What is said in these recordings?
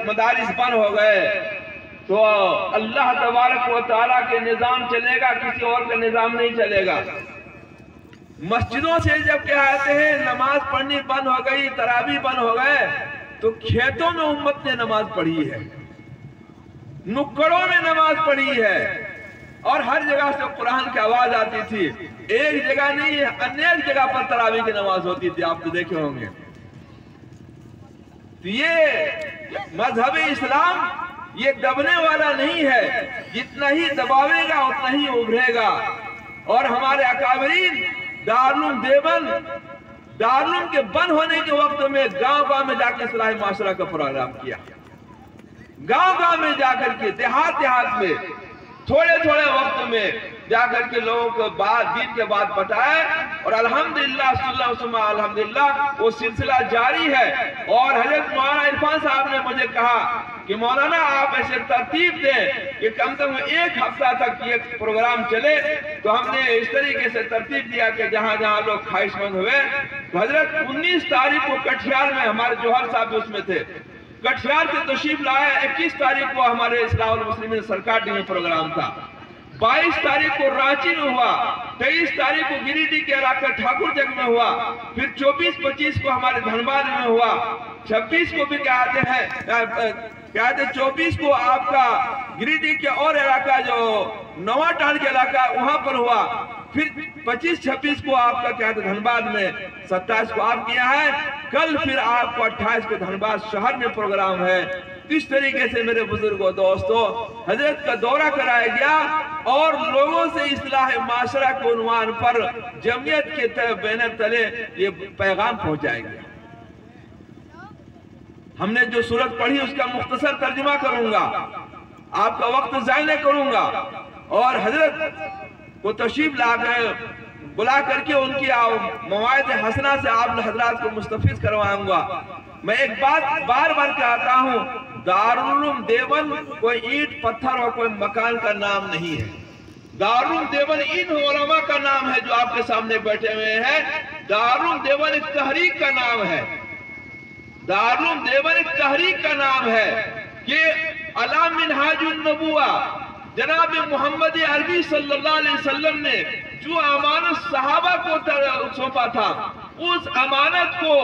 مدارس بند ہو گئے تو اللہ تبارک و تعالیٰ کے نظام چلے گا، کسی اور کا نظام نہیں چلے گا۔ مسجدوں سے جب کہتے ہیں نماز پڑھنی بند ہو گئی، تراویح بند ہو گئے، تو کھیتوں میں امت نے نماز پڑھی ہے، نکڑوں میں نماز پڑھی ہے، اور ہر جگہ سے قرآن کی آواز آتی تھی۔ ایک جگہ نہیں، انیک جگہ پر تراویح کی نماز ہوتی تھی، آپ تو دیکھے ہوں گے۔ تو یہ مذہب اسلام یہ دبنے والا نہیں ہے، جتنا ہی دباوے گا اتنا ہی ابھرے گا۔ اور ہمارے اکابرین دارالعلوم دیوبند، دارالعلوم کے بند ہونے کے وقت میں گاؤں گاؤں میں جا کے اصلاح معاشرہ کا پروگرام کیا، گاؤں گاؤں میں جا کر کے، دیہات دیہات میں تھوڑے تھوڑے وقت میں جا کر کے لوگوں کو دین کے بات بتائے، اور الحمدللہ صلی اللہ علیہ وسلم الحمدللہ وہ سلسلہ جاری ہے۔ اور حضرت مولانا عرفان صاحب نے مجھے کہا کہ مولانا آپ ایسے ترتیب دیں کہ کم سے کم ایک ہفتہ تک یہ پروگرام چلے، تو ہم نے اس طریقے سے ترتیب دیا کہ جہاں جہاں لوگ خواہش مند ہوئے، تو حضرت 19 تاریخ کو کٹھیار میں ہمارے جوہر صاحب اس میں تھے، کٹھیار سے تشریف لائے۔ 21 تاریخ کو ہمارے اصلاح المسلمین سرکار ڈی میں پروگرام تھا، 22 تاریخ کو رانچی میں ہوا، 23 تاریخ کو گریڈی کے علاقہ ٹھاکر جگ میں ہوا، پھر 24-25 کو ہمارے دھنباد میں ہوا، 26 کو بھی کہتے ہیں 24 کو آپ کا گریڈی کے اور علاقہ جو نواں ٹان کے علاقہ وہاں پر ہوا، پھر 25-26 کو آپ کا کہتے ہیں دھنباد میں، 27 کو آپ کیا ہے، کل پھر آپ کو 28 کو دھنباد شہر میں پروگرام ہے۔ اس طریقے سے میرے بزرگوں دوستوں حضرت کا دورہ کرایا گیا، اور لوگوں سے اصلاح معاشرہ کے عنوان پر جمعیت کے بینر تلے یہ پیغام پہنچایا گیا۔ ہم نے جو سورت پڑھی اس کا مختصر ترجمہ کروں گا، آپ کا وقت ضائع نہیں کروں گا، اور حضرت کو تشریف بلا کر کے ان کی مواعظ حسنہ سے آپ حضرات کو مستفیض کرواؤں گا۔ میں ایک بات بار بار کہتا ہوں، دارالعلوم دیوبند کوئی اینٹ پتھر اور کوئی مکان کا نام نہیں ہے، دارالعلوم دیوبند ان علماء کا نام ہے جو آپ کے سامنے بیٹھے ہوئے ہیں۔ دارالعلوم دیوبند ایک تحریک کا نام ہے، دارالعلوم دیوبند ایک تحریک کا نام ہے کہ علی منہاج النبوہ جناب محمد عربی صلی اللہ علیہ وسلم نے جو امانت صحابہ کو سونپا تھا، اس امانت کو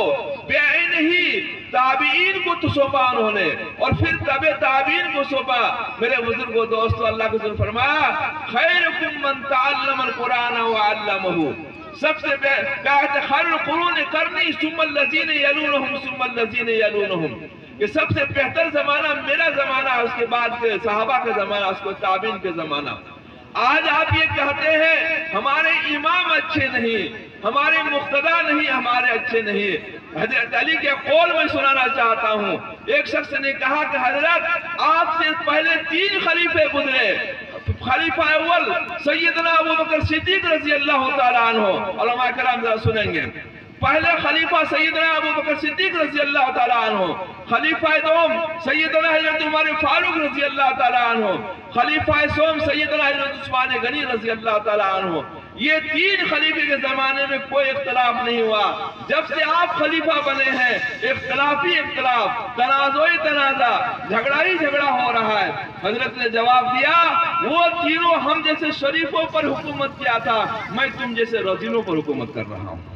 بعین ہی تابعین کو سونپا انہوں نے، اور پھر تابعین کو سونپا۔ میرے بزرگوں دوستو اللہ کے رسول فرمایا خیرکم من تعلم القرآن وعلمہ، سب سے کہتے خیر القرون قرنی ثم الذین یلونہم ثم الذین یلونہم، کہ سب سے بہتر زمانہ میرا زمانہ، اس کے بعد صحابہ کا زمانہ، اس کو تابعین کے زمانہ۔ آج آپ یہ کہتے ہیں ہمارے امام اچھے نہیں، ہمارے مقتدی نہیں، ہمارے اچھے نہیں۔ حضرت علی کے قول میں سنانا چاہتا ہوں، ایک شخص نے کہا کہ حضرت آپ سے پہلے 3 خلیفے گزرے، خلیفہ اول سیدنا ابوبکر صدیق رضی اللہ تعالیٰ عنہ، علماء کرام ذرا سنیں گے، پہلے خلیفہ سیدنا ابوبکر صدیق رضی اللہ تعالیٰ عنہ، خلیفہ دوم سیدنا حضرت عمر فاروق رضی اللہ تعالیٰ عنہ، خلیفہ سوم سیدنا حضرت عثمان غنی رضی اللہ تعالیٰ عنہ۔ یہ 3 خلیفے کے زمانے میں کوئی اختلاف نہیں ہوا۔ جب سے آپ خلیفہ بنے ہیں اختلاف ہی اختلاف، تنازع ہی تنازع، جھگڑا ہی جھگڑا ہو رہا ہے۔ حضرت نے جواب دیا وہ تینوں ہم جیسے شریفوں پر حکومت کیا تھا، میں تم جیسے رذیلوں پر حکومت کر رہا ہوں۔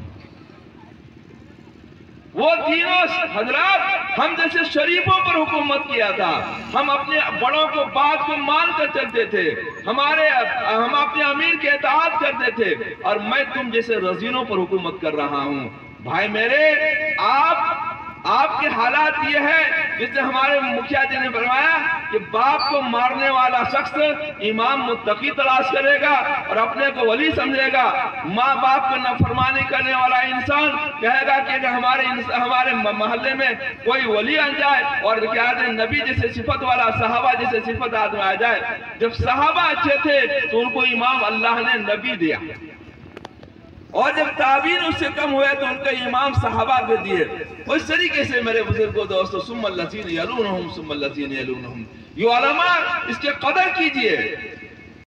وہ تینوں حضرات ہم جیسے شریفوں پر حکومت کیا تھا، ہم اپنے بڑوں کو بات کو مان کر چلتے تھے، ہم اپنے امیر کے اطاعت کرتے تھے، اور میں تم جیسے رذیلوں پر حکومت کر رہا ہوں۔ بھائی میرے، آپ کے حالات یہ ہے جسے ہمارے مکھیا جی نے فرمایا کہ باپ کو مارنے والا شخص امام متقی تلاش کرے گا اور اپنے کو ولی سمجھے گا، ماں باپ کو نافرمانی کرنے والا انسان کہے گا کہ ہمارے محلے میں کوئی ولی آ جائے اور کہتے نبی جیسے صفت والا، صحابہ جیسے صفت آدمی آ جائے۔ جب صحابہ اچھے تھے تو ان کو امام اللہ نے نبی دیا، اور جب تابعین اس سے کم ہوئے تو ان کا امام صحابہ کو دیے۔ اس طریقے سے میرے بزرگوں دوستو ثم الذین یلونہم ثم الذین یلونہم، یہ علماء اس کے قدر کیجئے،